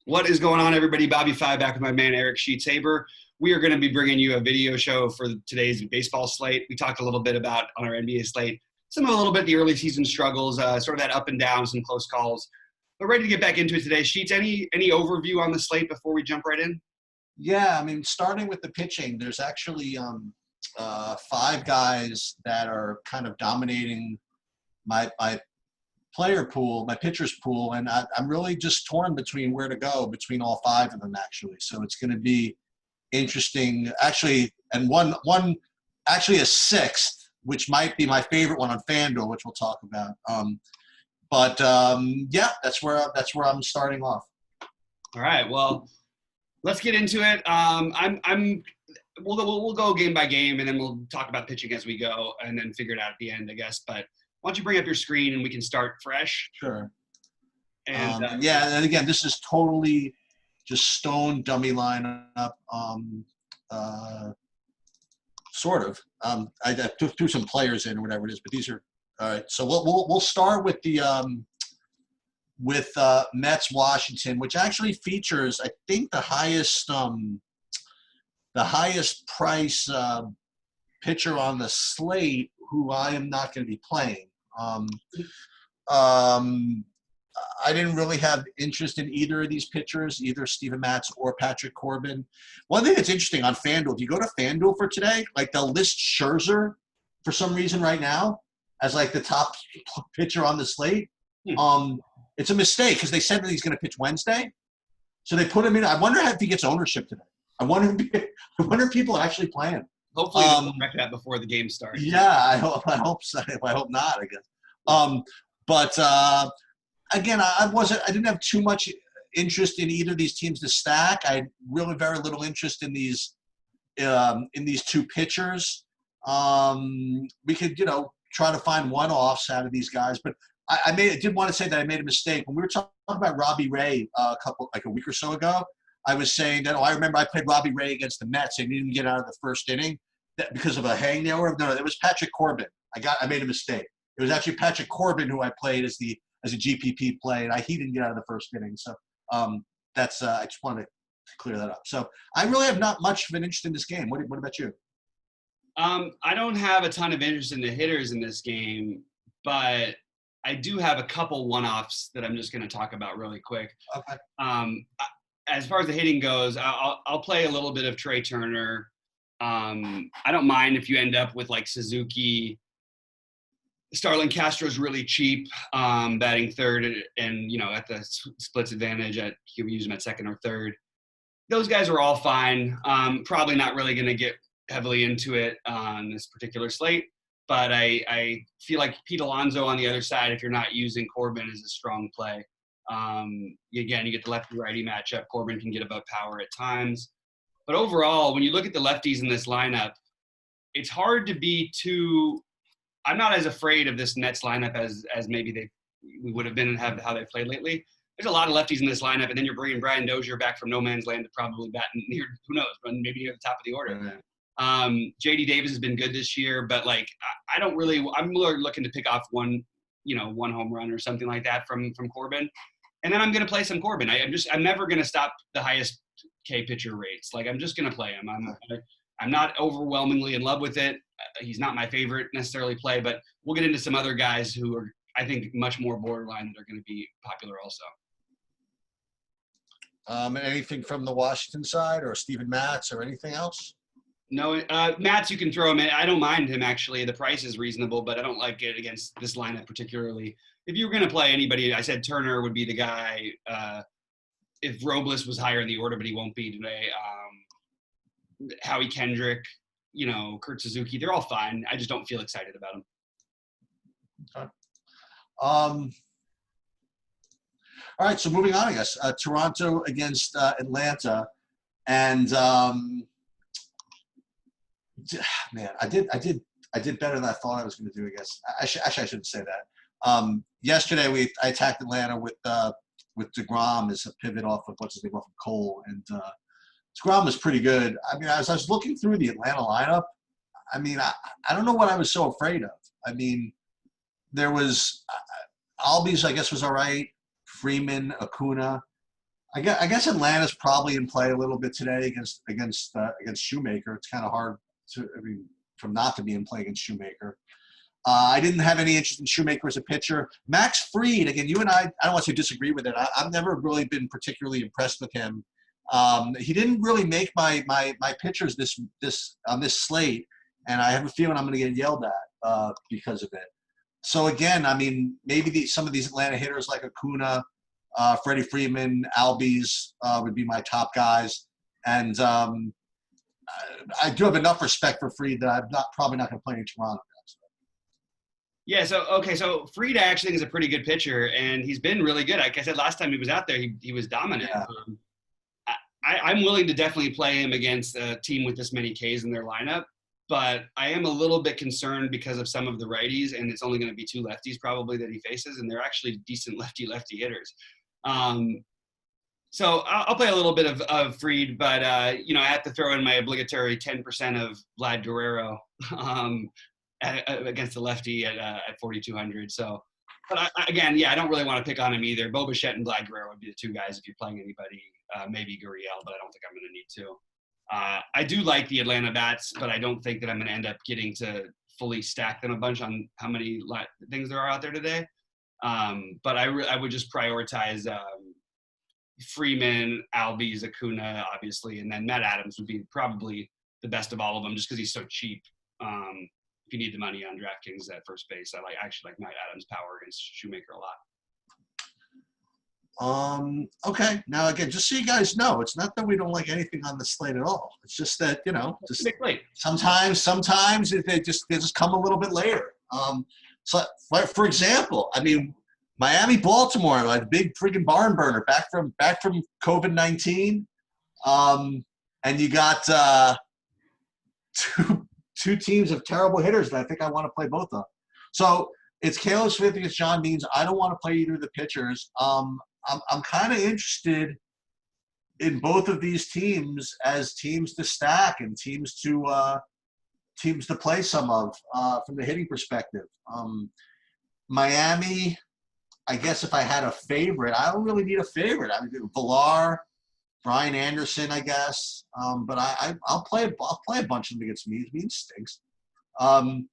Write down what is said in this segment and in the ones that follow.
What is going on, everybody? BobbyFi back with my man Eric Sheets Haber. We are going to be bringing you a video show for today's baseball slate. We talked a little bit about on our NBA slate, a little bit the early season struggles, sort of that up and down, some close calls. We're ready to get back into it today. Sheets, any overview on the slate before we jump right in? Yeah, I mean, starting with the pitching, there's actually five guys that are kind of dominating my player pool, my pitchers pool, and I'm really just torn between where to go between all five of them, actually. So it's going to be interesting, actually, and one actually a sixth, which might be my favorite one on FanDuel, which we'll talk about. Yeah, that's where I'm starting off. All right, well, let's get into it. We'll go game by game, and then we'll talk about pitching as we go, and then figure it out at the end, I guess. But why don't you bring up your screen and we can start fresh? Sure. And yeah, and again, this is totally just stone dummy lineup, sort of. I threw some players in or whatever it is, but these are all right. So we'll start with the Mets Washington, which actually features, I think, the highest price pitcher on the slate, who I am not going to be playing. I didn't really have interest in either of these pitchers, either Steven Matz or Patrick Corbin. One thing that's interesting on FanDuel, if you go to FanDuel for today, like they'll list Scherzer for some reason right now as like the top pitcher on the slate. It's a mistake because they said that he's going to pitch Wednesday. So they put him in. I wonder if he gets ownership today. I wonder if people are actually playing. Hopefully we'll correct that before the game starts. Yeah, I hope so. I hope not, I guess. Again, I didn't have too much interest in either of these teams to stack. I had really very little interest in these two pitchers. We could, try to find one-offs out of these guys, but I did want to say that I made a mistake when we were talking about Robbie Ray a week or so ago. I was saying that, I remember I played Robbie Ray against the Mets and he didn't get out of the first inning because of a hangnail. No, it was Patrick Corbin. I made a mistake. It was actually Patrick Corbin who I played as a GPP play, and he didn't get out of the first inning. So I just wanted to clear that up. So I really have not much of an interest in this game. What about you? I don't have a ton of interest in the hitters in this game, but I do have a couple one-offs that I'm just going to talk about really quick. Okay. As far as the hitting goes, I'll play a little bit of Trey Turner. I don't mind if you end up with like Suzuki. Starlin Castro's really cheap, batting third, and at the splits advantage, you use him at second or third. Those guys are all fine. Probably not really going to get heavily into it on this particular slate, but I feel like Pete Alonso on the other side, if you're not using Corbin, is a strong play. Again, you get the lefty-righty matchup. Corbin can get above power at times. But overall, when you look at the lefties in this lineup, it's hard to be too – I'm not as afraid of this Mets lineup as maybe we would have been and how they've played lately. There's a lot of lefties in this lineup, and then you're bringing Brian Dozier back from no man's land to probably bat near – who knows, maybe near the top of the order. J.D. Davis has been good this year, but I don't really – I'm more looking to pick off one home run or something like that from Corbin. And then I'm going to play some Corbin. I'm never going to stop the highest K pitcher rates. I'm just going to play him. I'm not overwhelmingly in love with it. He's not my favorite necessarily play, but we'll get into some other guys who are, I think, much more borderline that are going to be popular also. Anything from the Washington side or Steven Matz or anything else? No, Matz, you can throw him in. I don't mind him, actually. The price is reasonable, but I don't like it against this lineup particularly. If you were going to play anybody, I said Turner would be the guy. If Robles was higher in the order, but he won't be today. Howie Kendrick, Kurt Suzuki, they're all fine. I just don't feel excited about them. Okay. All right, so moving on, I guess. Toronto against Atlanta. And man, I did better than I thought I was going to do, I guess. I shouldn't say that. Yesterday I attacked Atlanta with DeGrom as a pivot off of what's his name, off of Cole, and DeGrom was pretty good. I mean, as I was looking through the Atlanta lineup, I mean, I don't know what I was so afraid of. I mean, there was Albies, I guess, was all right. Freeman, Acuna. I guess Atlanta's probably in play a little bit today against Shoemaker. It's kind of hard from not to be in play against Shoemaker. I didn't have any interest in Shoemaker as a pitcher. Max Fried, again, you and I don't want to disagree with it. I've never really been particularly impressed with him. He didn't really make my pitchers on this slate, and I have a feeling I'm going to get yelled at because of it. So again, I mean, maybe some of these Atlanta hitters like Acuna, Freddie Freeman, Albies would be my top guys, and I do have enough respect for Fried that I'm probably not going to play in Toronto. Yeah, so Fried I actually think is a pretty good pitcher, and he's been really good. Like I said, last time he was out there, he was dominant. Yeah. I'm willing to definitely play him against a team with this many Ks in their lineup, but I am a little bit concerned because of some of the righties, and it's only going to be 2 lefties probably that he faces, and they're actually decent lefty hitters. So I'll play a little bit of Fried, but I have to throw in my obligatory 10% of Vlad Guerrero against the lefty at 4,200. So, but I don't really want to pick on him either. Bo Bichette and Vlad Guerrero would be the 2 guys if you're playing anybody. Maybe Gurriel, but I don't think I'm going to need to. I do like the Atlanta bats, but I don't think that I'm going to end up getting to fully stack them a bunch on how many things there are out there today. But I would just prioritize Freeman, Albies, Acuna, obviously, and then Matt Adams would be probably the best of all of them just because he's so cheap. If you need the money on DraftKings at first base, I actually like Matt Adams' power against Shoemaker a lot. Okay. Now again, just so you guys know, it's not that we don't like anything on the slate at all. It's just that, just sometimes they just come a little bit later. So for example, I mean, Miami, Baltimore, a big friggin' barn burner back from COVID-19. And you got two teams of terrible hitters that I think I want to play both of. So it's Caleb Smith against John Means. I don't want to play either of the pitchers. I'm kind of interested in both of these teams as teams to stack and teams to play some of from the hitting perspective. Miami, I guess if I had a favorite, I don't really need a favorite. I mean, Villar, Brian Anderson, I guess. But I'll play a bunch of them against Means. Means stinks. And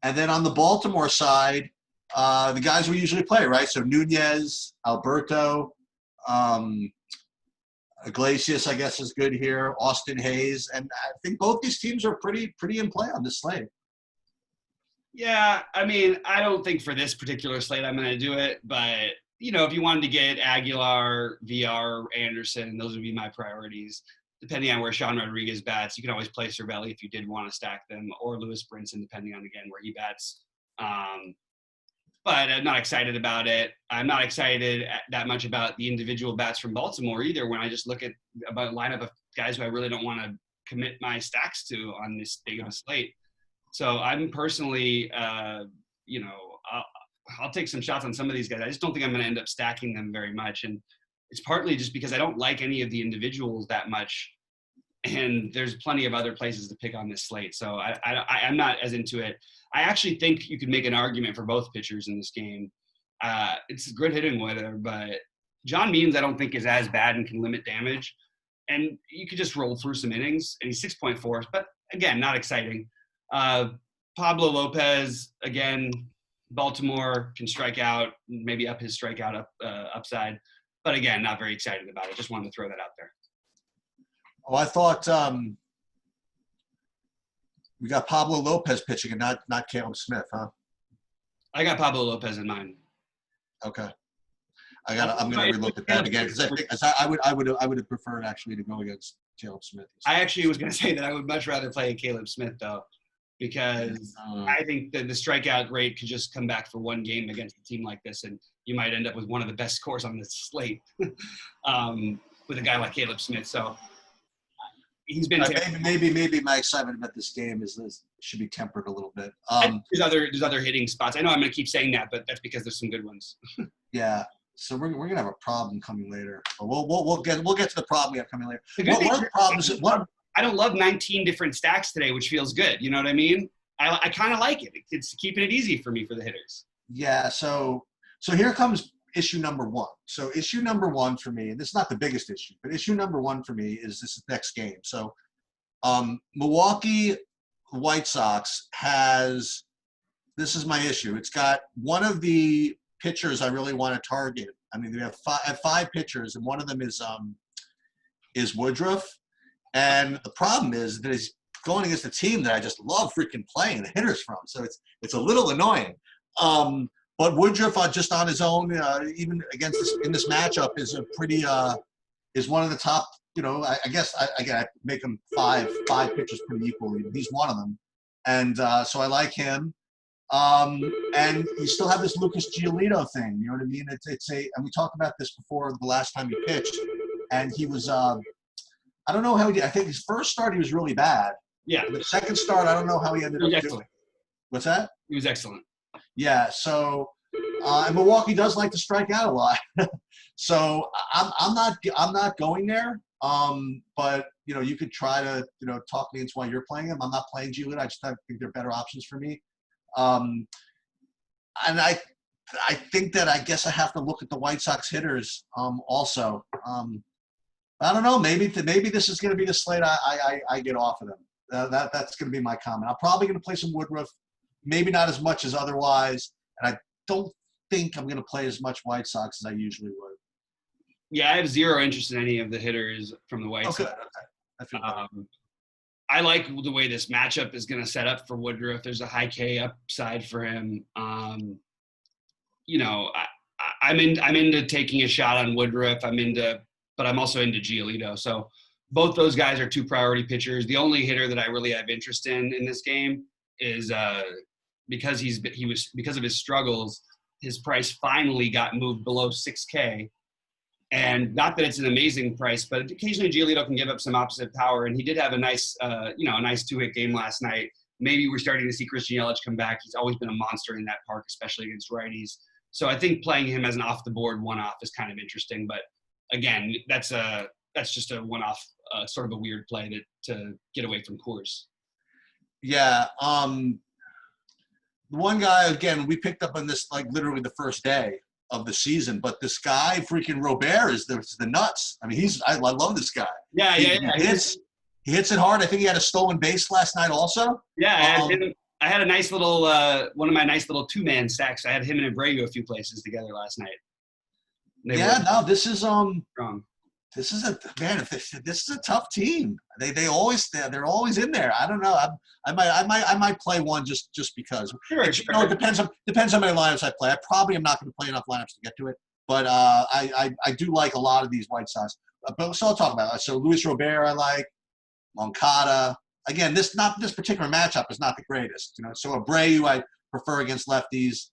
then on the Baltimore side, the guys we usually play, right? So Nunez, Alberto, Iglesias, I guess, is good here. Austin Hayes, and I think both these teams are pretty in play on this slate. Yeah, I mean, I don't think for this particular slate I'm going to do it, but if you wanted to get Aguilar, VR, Anderson, those would be my priorities. Depending on where Sean Rodriguez bats, you can always play Cervelli if you did want to stack them, or Lewis Brinson, depending on, again, where he bats. But I'm not excited about it. I'm not excited that much about the individual bats from Baltimore either when I just look at a lineup of guys who I really don't want to commit my stacks to on this big of a slate. So I'm personally, I'll take some shots on some of these guys. I just don't think I'm going to end up stacking them very much. And it's partly just because I don't like any of the individuals that much. And there's plenty of other places to pick on this slate. So I'm not as into it. I actually think you could make an argument for both pitchers in this game. It's good hitting weather, but John Means I don't think is as bad and can limit damage. And you could just roll through some innings. And he's 6.4, but again, not exciting. Pablo Lopez, again, Baltimore can strike out, maybe up his strikeout upside. But again, not very excited about it. Just wanted to throw that out there. Oh, I thought we got Pablo Lopez pitching and not Caleb Smith, huh? I got Pablo Lopez in mind. Okay. I'm going to relook at that again because I would have preferred actually to go against Caleb Smith. I actually was going to say that I would much rather play Caleb Smith though, because I think that the strikeout rate could just come back for one game against a team like this, and you might end up with one of the best scores on this slate with a guy like Caleb Smith. So. He's been maybe my excitement about this game should be tempered a little bit. There's other hitting spots. I know I'm going to keep saying that, but that's because there's some good ones. Yeah, so we're going to have a problem coming later. But we'll get to the problem we have coming later. One of the problems is I don't love 19 different stacks today, which feels good. You know what I mean? I kind of like it. It's keeping it easy for me for the hitters. Yeah. So here comes issue number one. So issue number one for me, and this is not the biggest issue, but issue number one for me is this next game. So Milwaukee White Sox has, this is my issue. It's got one of the pitchers I really want to target. I mean, they have five pitchers, and one of them is Woodruff. And the problem is that he's going against a team that I just love freaking playing the hitters from. So it's a little annoying. But Woodruff, just on his own, even against in this matchup, is a pretty is one of the top. You know, I guess I make him five pitchers pretty equally. He's one of them, and so I like him. And you still have this Lucas Giolito thing. You know what I mean? It's and we talked about this before the last time he pitched, and he was I don't know how he did. I think his first start he was really bad. Yeah. The second start, I don't know how he ended up doing. What's that? He was excellent. Yeah. So, and Milwaukee does like to strike out a lot. So I'm not going there. But you know, you could try to talk me into why you're playing him. I'm not playing Giolito. I just think there are better options for me. And I think that I guess I have to look at the White Sox hitters also. I don't know. Maybe this is going to be the slate I get off of them. That's going to be my comment. I'm probably going to play some Woodruff, maybe not as much as otherwise, and I don't think I'm going to play as much White Sox as I usually would. Yeah, I have zero interest in any of the hitters from the White Sox. Okay. I feel I like the way this matchup is going to set up for Woodruff. There's a high K upside for him. You know, I'm into taking a shot on Woodruff. But I'm also into Giolito. So both those guys are two priority pitchers. The only hitter that I really have interest in this game is because of his struggles, his price finally got moved below 6K. And not that it's an amazing price, but occasionally Giolito can give up some opposite power. And he did have a nice, a nice 2-hit game last night. Maybe we're starting to see Christian Yelich come back. He's always been a monster in that park, especially against righties. So I think playing him as an off-the-board one-off is kind of interesting. But again, that's just a one-off, sort of a weird play to get away from Coors. Yeah. The one guy, again, we picked up on this like literally the first day of the season, but this guy, freaking Robert, is the nuts. I mean, I love this guy. Yeah. He hits it hard. I think he had a stolen base last night also. Yeah, I had a nice little one of my nice little two-man stacks. I had him and Abreu a few places together last night. This is strong. This is a tough team. They're always in there. I don't know. I might play one just because. Sure. It depends on how many lineups I play. I probably am not going to play enough lineups to get to it, but I do like a lot of these White Sox. So I'll talk about it. So Luis Robert I like, Moncada. Again, this particular matchup is not the greatest. So Abreu I prefer against lefties.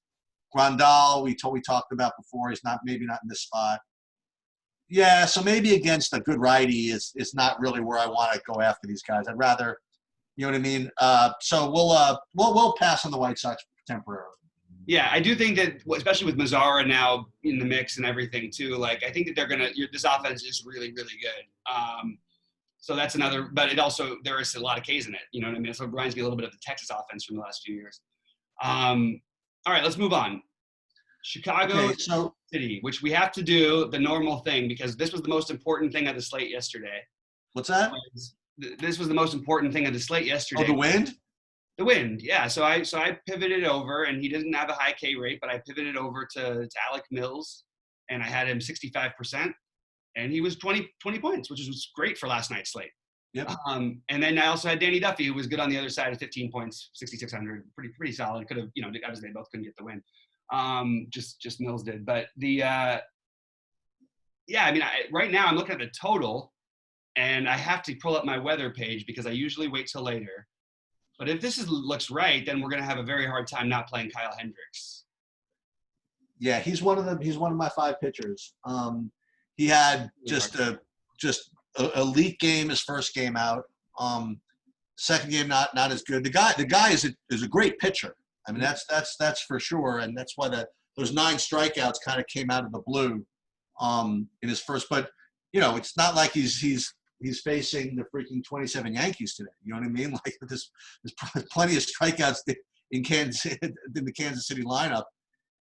Grandal we talked about before. He's maybe not in this spot. Yeah, so maybe against a good righty is not really where I want to go after these guys. I'd rather, you know what I mean. So we'll pass on the White Sox temporarily. Yeah, I do think that, especially with Mazzara now in the mix and everything too. Like I think that this offense is really, really good. So that's another. But there is a lot of Ks in it. You know what I mean? So it reminds me a little bit of the Texas offense from the last few years. All right, let's move on. Chicago City, which we have to do the normal thing because this was the most important thing of the slate yesterday. What's that? This was the most important thing of the slate yesterday. Oh, the wind? The wind, yeah. So I pivoted over, and he didn't have a high K rate, but I pivoted over to Alec Mills, and I had him 65%, and he was 20 points, which was great for last night's slate. Yep. And then I also had Danny Duffy, who was good on the other side at 15 points, 6,600, pretty solid. Could have, obviously they both couldn't get the win. Just Mills did, but right now I'm looking at the total, and I have to pull up my weather page because I usually wait till later. But if this looks right, then we're going to have a very hard time not playing Kyle Hendricks. Yeah, he's one of my five pitchers. He had just a elite game his first game out. Second game not as good. The guy is a great pitcher. I mean, that's for sure, and that's why those 9 strikeouts kind of came out of the blue in his first. But it's not like he's facing the freaking 27 Yankees today. You know what I mean? Like there's plenty of strikeouts in the Kansas City lineup,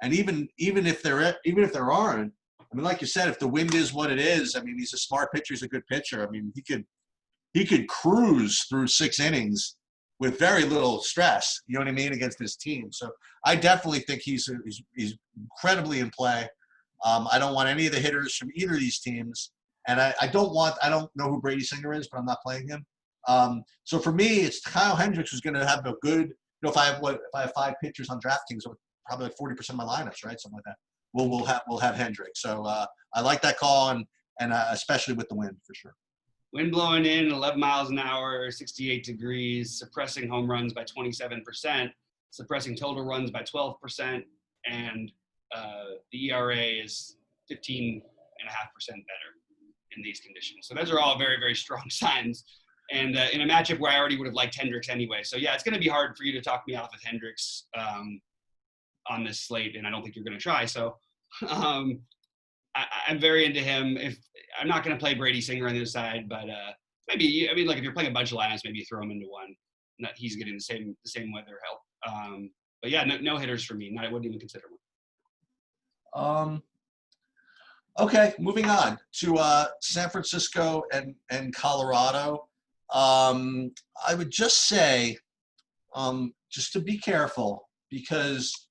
And even if there aren't, I mean, like you said, if the wind is what it is, I mean, he's a smart pitcher. He's a good pitcher. I mean, he could cruise through 6 innings with very little stress. You know what I mean, against this team. So I definitely think he's incredibly in play. I don't want any of the hitters from either of these teams, and I don't know who Brady Singer is, but I'm not playing him. So for me, it's Kyle Hendricks who's going to have a good. You know, if I have 5 pitchers on DraftKings, probably like 40% of my lineups, right? Something like that. We'll have Hendricks. So I like that call, and especially with the wind for sure. Wind blowing in 11 miles an hour, 68 degrees, suppressing home runs by 27%, suppressing total runs by 12%, and the ERA is 15.5% better in these conditions. So those are all very, very strong signs. And in a matchup where I already would have liked Hendricks anyway. So, yeah, it's going to be hard for you to talk me off of Hendricks on this slate, and I don't think you're going to try. So I'm very into him. If I'm not going to play Brady Singer on the other side, but maybe, I mean, like if you're playing a bunch of lineups, maybe you throw him into one. He's getting the same weather help. But yeah, no hitters for me. I wouldn't even consider one. Okay, moving on to San Francisco and Colorado. I would just say, just to be careful, because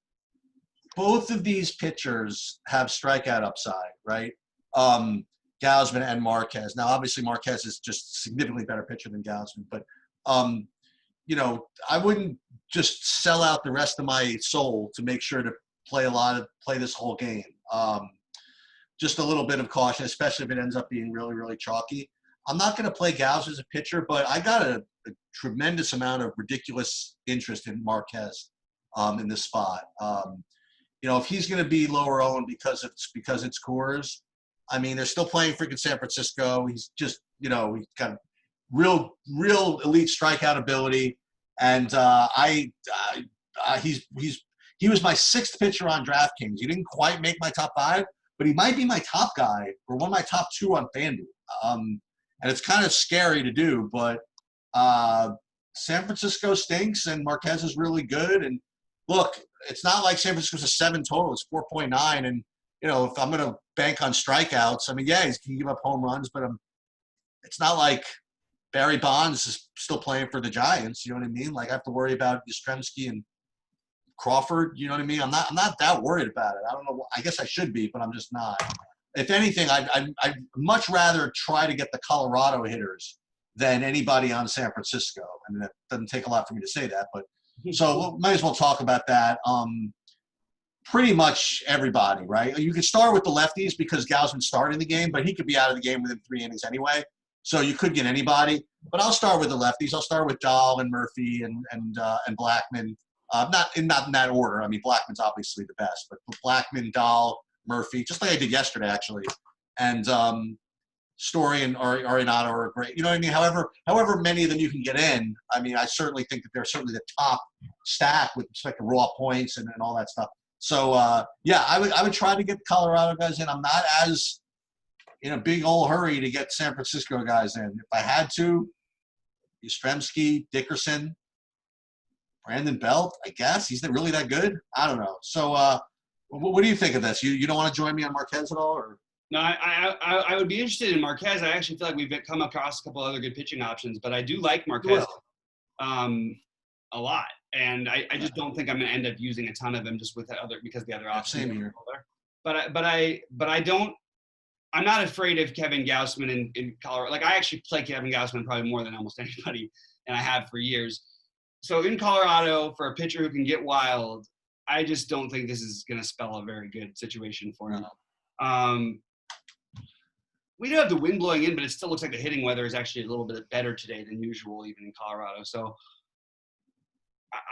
both of these pitchers have strikeout upside, right? Gausman and Marquez. Now, obviously, Marquez is just a significantly better pitcher than Gausman, but you know, I wouldn't just sell out the rest of my soul to make sure to play this whole game. Just a little bit of caution, especially if it ends up being really, really chalky. I'm not going to play Gausman as a pitcher, but I got a tremendous amount of ridiculous interest in Marquez in this spot. You know, if he's going to be lower owned because it's Coors, I mean, they're still playing freaking San Francisco. He's just, you know, he's got real elite strikeout ability, and he was my 6th pitcher on DraftKings. He didn't quite make my top 5, but he might be my top guy or one of my top 2 on FanDuel. And it's kind of scary to do, but San Francisco stinks and Marquez is really good. And look, it's not like San Francisco's a 7 total; it's 4.9. And you know, if I'm going to bank on strikeouts, I mean, yeah, he can give up home runs, but it's not like Barry Bonds is still playing for the Giants. You know what I mean? Like I have to worry about Yastrzemski and Crawford. You know what I mean? I'm not that worried about it. I don't know. I guess I should be, but I'm just not. If anything, I'd much rather try to get the Colorado hitters than anybody on San Francisco. I mean, that doesn't take a lot for me to say that, but so might as well talk about that. Pretty much everybody, right? You could start with the lefties because Gausman's starting the game, but he could be out of the game within 3 innings anyway. So you could get anybody, but I'll start with the lefties. I'll start with Dahl and Murphy and Blackmon. Not in that order. I mean, Blackman's obviously the best, but Blackmon, Dahl, Murphy, just like I did yesterday, actually. And Story and Arenado are great. You know what I mean? However many of them you can get in, I mean, I certainly think that they're certainly the top stack with respect to raw points and all that stuff. So, yeah, I would try to get Colorado guys in. I'm not as in a big old hurry to get San Francisco guys in. If I had to, Yastrzemski, Dickerson, Brandon Belt, I guess. He's not really that good. I don't know. So, what do you think of this? You don't want to join me on Marquez at all? Or? No, I would be interested in Marquez. I actually feel like we've come across a couple other good pitching options, but I do like Marquez a lot. And I just don't think I'm going to end up using a ton of them just with because the other options. Same here. I'm not afraid of Kevin Gausman in Colorado. Like I actually play Kevin Gausman probably more than almost anybody, and I have for years. So in Colorado, for a pitcher who can get wild, I just don't think this is going to spell a very good situation for him. We do have the wind blowing in, but it still looks like the hitting weather is actually a little bit better today than usual, even in Colorado. So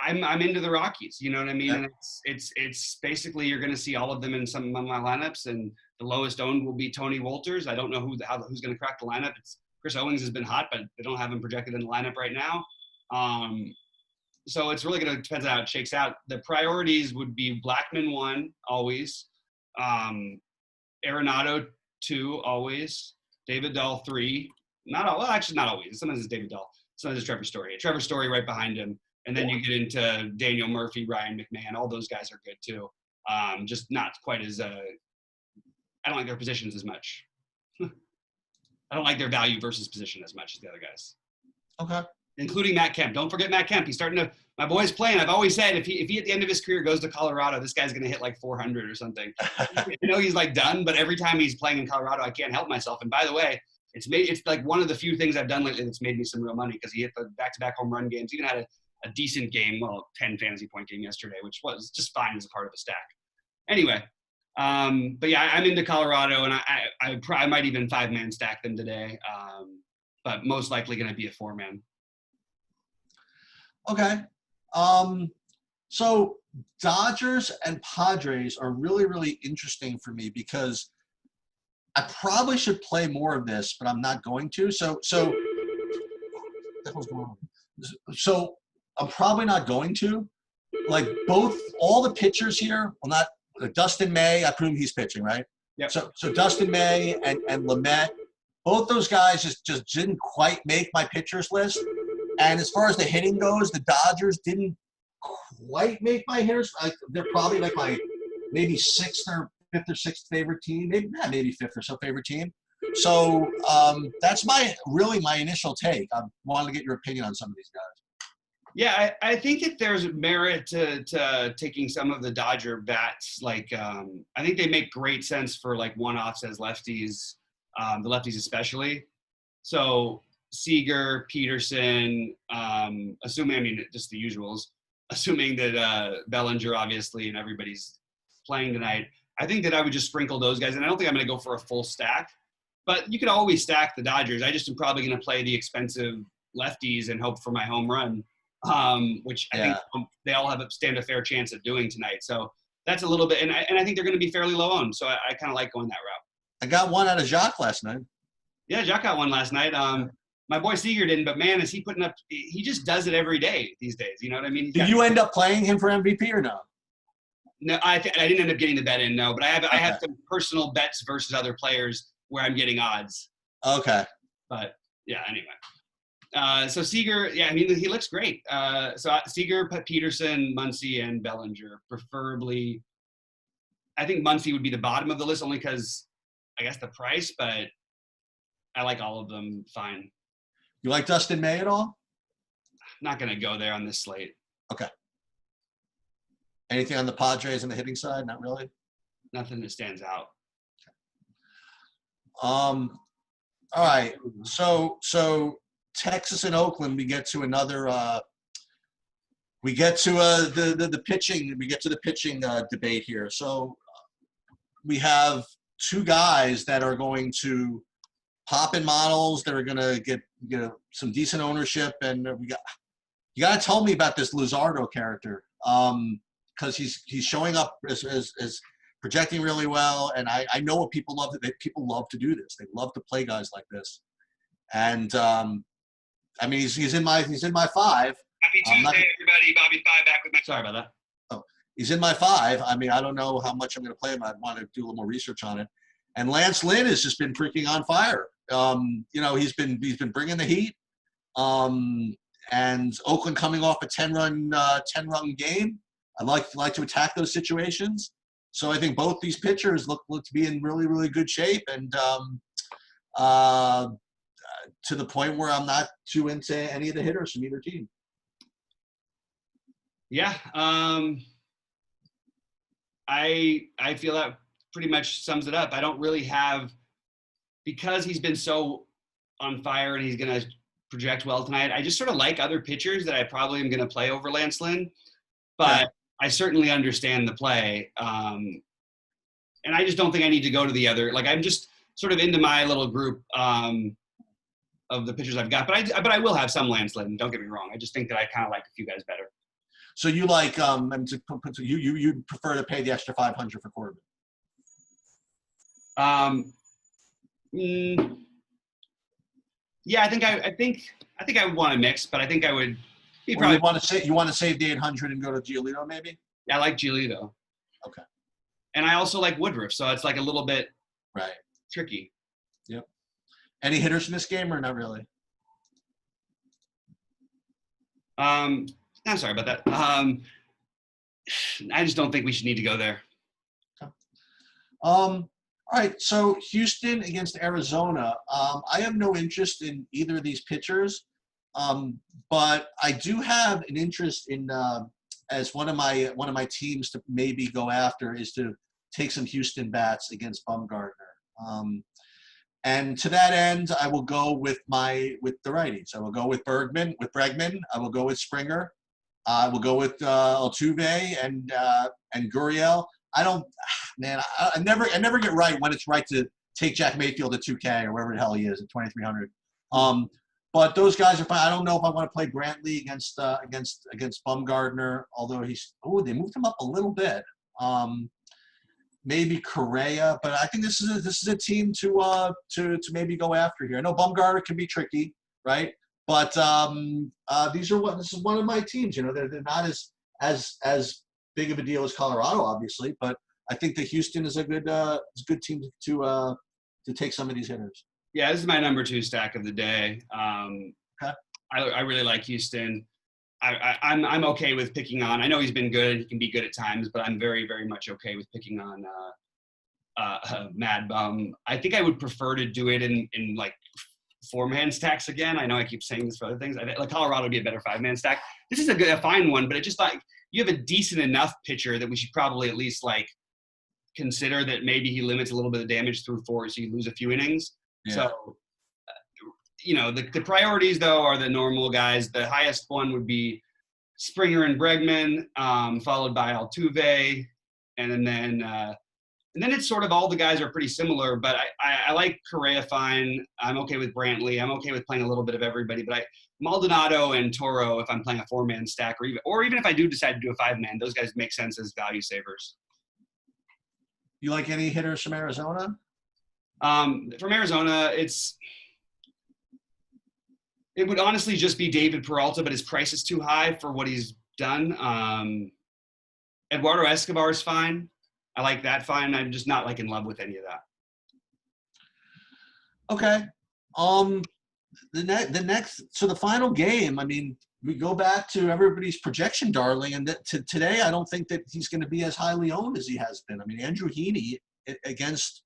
I'm into the Rockies. You know what I mean? Yeah. And it's basically you're going to see all of them in some of my lineups, and the lowest owned will be Tony Wolters. I don't know who's going to crack the lineup. Chris Owings has been hot, but they don't have him projected in the lineup right now. So it's really going to depend on how it shakes out. The priorities would be Blackmon 1 always, Arenado 2 always, David Dahl 3. Not always. Sometimes it's David Dahl. Sometimes it's Trevor Story. Trevor Story right behind him. And then you get into Daniel Murphy, Ryan McMahon. All those guys are good too. Just not quite as I don't like their positions as much. I don't like their value versus position as much as the other guys. Okay. Including Matt Kemp. Don't forget Matt Kemp. He's starting to. My boy's playing. I've always said if he at the end of his career goes to Colorado, this guy's going to hit like 400 or something. I know he's like done, but every time he's playing in Colorado, I can't help myself. And by the way, it's like one of the few things I've done lately that's made me some real money because he hit the back-to-back home run games. Even had a decent game, 10 fantasy point game yesterday, which was just fine as a part of a stack. Anyway, but yeah, I'm into Colorado, and I might even 5-man stack them today, but most likely going to be a 4-man. Okay. So Dodgers and Padres are really, really interesting for me because I probably should play more of this, but I'm not going to. So what the hell's going on? So I'm probably not going to. Like all the pitchers here, well, not Dustin May, I presume he's pitching, right? Yep. So Dustin May and Lamet, both those guys just didn't quite make my pitchers list. And as far as the hitting goes, the Dodgers didn't quite make my hitters. They're probably like my maybe fifth or sixth favorite team, maybe fifth or so favorite team. So that's my initial take. I wanted to get your opinion on some of these guys. Yeah, I think that there's merit to taking some of the Dodger bats. Like I think they make great sense for like one-offs as lefties, the lefties especially. So Seager, Peterson, just the usuals, assuming that Bellinger obviously and everybody's playing tonight. I think that I would just sprinkle those guys, and I don't think I'm going to go for a full stack. But you could always stack the Dodgers. I just am probably going to play the expensive lefties and hope for my home run, which I think they all stand a fair chance of doing tonight. So that's a little bit, and I think they're going to be fairly low owned. So I kind of like going that route. I got one out of Jacques last night. Yeah, Jacques got one last night. My boy Seager didn't, but man, is he putting up – he just does it every day these days. You know what I mean? Did you end up playing him for MVP or no? No, I didn't end up getting the bet in, no. But I have some personal bets versus other players where I'm getting odds. Okay. But, yeah, anyway. So Seager, yeah, I mean, he looks great. So Seager, Peterson, Muncy, and Bellinger. Preferably – I think Muncy would be the bottom of the list only because, I guess, the price. But I like all of them fine. You like Dustin May at all? Not going to go there on this slate. Okay. Anything on the Padres on the hitting side? Not really? Nothing that stands out. All right. So Texas and Oakland, we get to another the pitching. We get to the pitching debate here. So we have two guys that are going to pop in models that are going to get some decent ownership, and you got to tell me about this Luzardo character because he's showing up as projecting really well, and I know what people love. People love to do this. They love to play guys like this, and I mean he's in my 5. Happy Tuesday, everybody. BobbyFi back with my. Sorry about that. Oh, he's in my 5. I mean I don't know how much I'm going to play him. I want to do a little more research on it. And Lance Lynn has just been freaking on fire. He's been bringing the heat. And Oakland coming off a 10-run game. I like to attack those situations. So I think both these pitchers look to be in really, really good shape, and to the point where I'm not too into any of the hitters from either team. Yeah, I feel that pretty much sums it up. I don't really have, because he's been so on fire and he's going to project well tonight, I just sort of like other pitchers that I probably am going to play over Lance Lynn, but I certainly understand the play. And I just don't think I need to go to the other, like I'm just sort of into my little group of the pitchers I've got, but I will have some Lance Lynn, don't get me wrong. I just think that I kind of like a few guys better. So you like, you prefer to pay the extra $500 for Corbin? Yeah, I think I would want to mix, but I think I would. You want to save the $800 and go to Giolito maybe? Yeah, I like Giolito. Okay. And I also like Woodruff, so it's like a little bit tricky. Yep. Any hitters in this game or not really? I'm sorry about that. I just don't think we should need to go there. All right, so Houston against Arizona. I have no interest in either of these pitchers, but I do have an interest in as one of my teams to maybe go after is to take some Houston bats against Bumgarner. And to that end, I will go with the righties. I will go with Bregman. I will go with Springer. I will go with Altuve and Gurriel. I never get right when it's right to take Jack Mayfield at 2K or wherever the hell he is at 2,300. But those guys are fine. I don't know if I want to play Brantley against Bumgarner, although they moved him up a little bit. Maybe Correa, but I think this is a team to maybe go after here. I know Bumgarner can be tricky, right? But this is one of my teams. They're not as big of a deal as Colorado, obviously, but I think that Houston is a good team to take some of these hitters. Yeah, this is my number 2 stack of the day. Okay. I really like Houston. I'm okay with picking on. I know he's been good. He can be good at times, but I'm very, very much okay with picking on Mad Bum. I think I would prefer to do it in like 4-man stacks again. I know I keep saying this for other things. Like Colorado would be a better 5-man stack. This is a fine one, but it just like you have a decent enough pitcher that we should probably at least like consider that maybe he limits a little bit of damage through 4, so you lose a few innings. Yeah. So, the priorities though are the normal guys. The highest one would be Springer and Bregman, followed by Altuve, and then it's sort of all the guys are pretty similar. But I like Correa fine. I'm okay with Brantley. I'm okay with playing a little bit of everybody. But Maldonado and Toro, if I'm playing a 4-man stack, or even if I do decide to do a 5-man, those guys make sense as value savers. You like any hitters from Arizona? From Arizona, it would honestly just be David Peralta, but his price is too high for what he's done. Eduardo Escobar is fine. I like that fine. I'm just not like in love with any of that. Okay. The final game, I mean, we go back to everybody's projection darling, and today I don't think that he's going to be as highly owned as he has been. I mean, Andrew Heaney against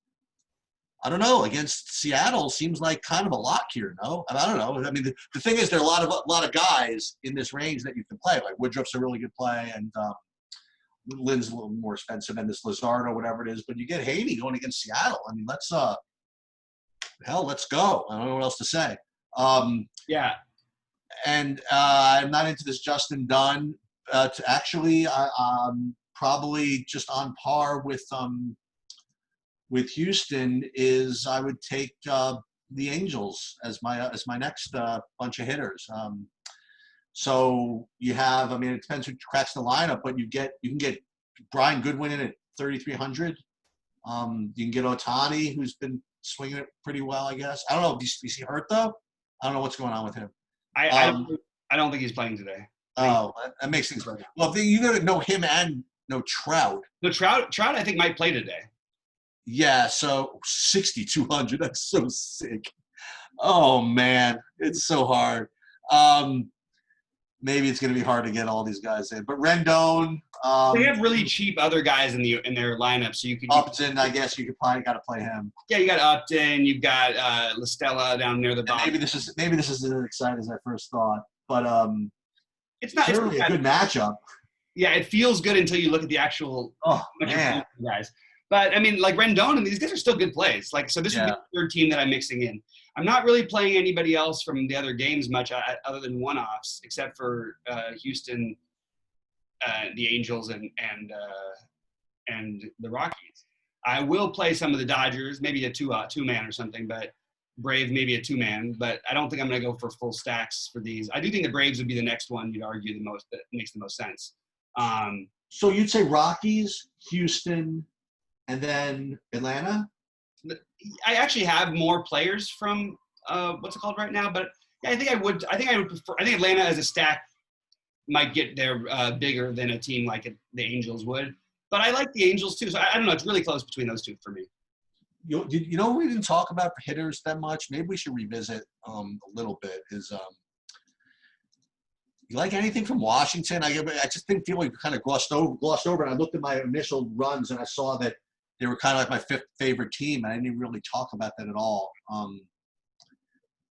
Seattle seems like kind of a lock here, no? I don't know. I mean, the thing is, there are a lot of guys in this range that you can play. Like Woodruff's a really good play, and Lynn's a little more expensive than this Luzardo, whatever it is. But you get Haney going against Seattle. I mean, let's go. I don't know what else to say. Yeah. And I'm not into this Justin Dunn. Probably just on par with Houston is I would take the Angels as my next bunch of hitters. So you have, I mean, it depends who cracks the lineup, but you can get Brian Goodwin in at 3,300. You can get Ohtani, who's been swinging it pretty well, I guess. I don't know. Is he hurt though? I don't know what's going on with him. I don't think he's playing today. Oh, that makes things better. Well, you got to know him and know Trout. No, Trout, I think might play today. Yeah, so 6,200. That's so sick. Oh man, it's so hard. Maybe it's going to be hard to get all these guys in, but Rendon. They have really cheap other guys in their lineup, so you could. Upton, I guess you could probably got to play him. Yeah, you got Upton. You've got La Stella down near the bottom. Maybe this is as exciting as I first thought, but it's not certainly a good matchup. Yeah, it feels good until you look at the actual guys. But I mean, like Rendon and these guys are still good plays. Like, so this would be the third team that I'm mixing in. I'm not really playing anybody else from the other games much other than one-offs, except for Houston, the Angels, and the Rockies. I will play some of the Dodgers, maybe a two-man or something, but Brave maybe a 2-man. But I don't think I'm going to go for full stacks for these. I do think the Braves would be the next one you'd argue the most that makes the most sense. So you'd say Rockies, Houston, and then Atlanta? I actually have more players from what's it called right now, but yeah, I think I would prefer. I think Atlanta as a stack might get there bigger than a team like the Angels would. But I like the Angels too, so I don't know. It's really close between those two for me. You know, we didn't talk about hitters that much. Maybe we should revisit a little bit. You like anything from Washington? I just didn't feel like we kind of glossed over. And I looked at my initial runs and I saw that they were kind of like my fifth favorite team. I didn't even really talk about that at all.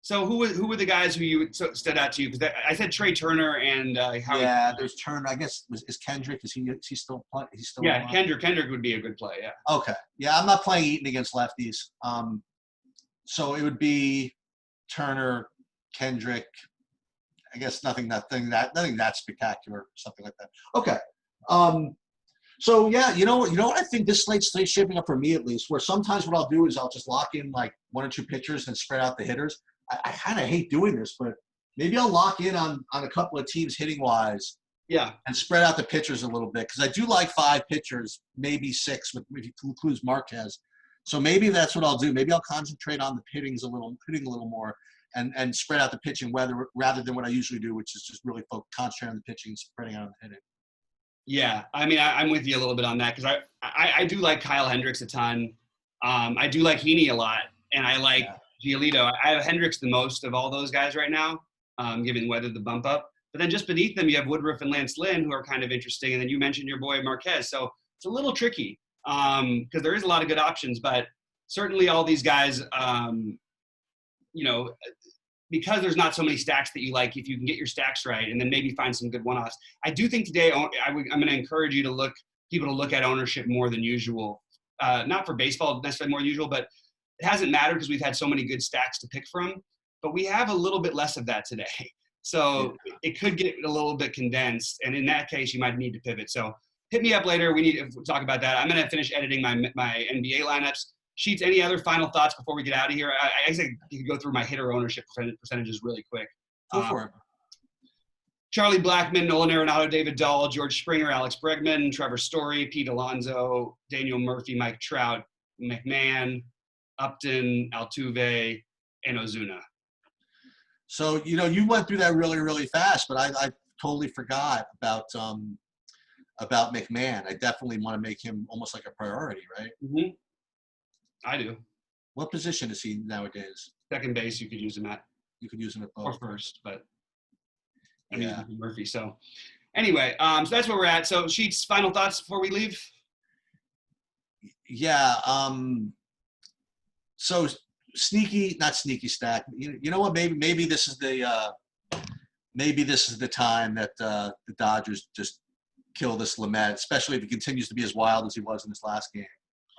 So who were the guys who you stood out to you? Because I said Trey Turner and Howie. Yeah, there's Turner. I guess is Kendrick. Is he still playing? He's still. Yeah, Kendrick would be a good play. Yeah. Okay. Yeah, I'm not playing Eaton against lefties. So it would be Turner, Kendrick. I guess nothing that spectacular, something like that. Okay. So yeah, you know what I think this slate's shaping up for me at least, where sometimes what I'll do is I'll just lock in like one or two pitchers and spread out the hitters. I kind of hate doing this, but maybe I'll lock in on a couple of teams hitting wise. Yeah. And spread out the pitchers a little bit, because I do like 5 pitchers, maybe 6, if you include Marquez. So maybe that's what I'll do. Maybe I'll concentrate on the hitting a little more, and spread out the pitching rather than what I usually do, which is just really concentrate on the pitching and spreading out on the hitting. Yeah, I mean, I'm with you a little bit on that, because I do like Kyle Hendricks a ton. I do like Heaney a lot, and I like Giolito. I have Hendricks the most of all those guys right now, given weather the bump up. But then just beneath them, you have Woodruff and Lance Lynn, who are kind of interesting. And then you mentioned your boy Marquez. So it's a little tricky because there is a lot of good options. But certainly all these guys, because there's not so many stacks that you like, if you can get your stacks right and then maybe find some good one-offs. I do think today I'm going to encourage you to people to look at ownership more than usual. Not for baseball necessarily more than usual, but it hasn't mattered because we've had so many good stacks to pick from. But we have a little bit less of that today. So it could get a little bit condensed. And in that case, you might need to pivot. So hit me up later. We need to talk about that. I'm going to finish editing my NBA lineups. Sheets, any other final thoughts before we get out of here? I guess I could go through my hitter ownership percentages really quick. Go for it. Charlie Blackmon, Nolan Arenado, David Dahl, George Springer, Alex Bregman, Trevor Story, Pete Alonso, Daniel Murphy, Mike Trout, McMahon, Upton, Altuve, and Ozuna. So, you went through that really, really fast, but I totally forgot about McMahon. I definitely want to make him almost like a priority, right? Mm-hmm. I do. What position is he nowadays? Second base, you could use him at. You could use him at both. Or first, but I mean, Murphy. So anyway, so that's where we're at. So Sheets, final thoughts before we leave? Yeah. So not sneaky stack. You know what? Maybe this is the time that the Dodgers just kill this Lamet, especially if he continues to be as wild as he was in this last game.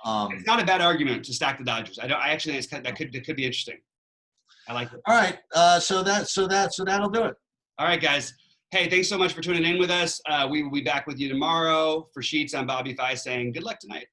It's not a bad argument to stack the Dodgers. I actually think that could be interesting. I like it. All right. So that'll do it. All right, guys. Hey, thanks so much for tuning in with us. We will be back with you tomorrow. For Sheets, I'm BobbyFi saying good luck tonight.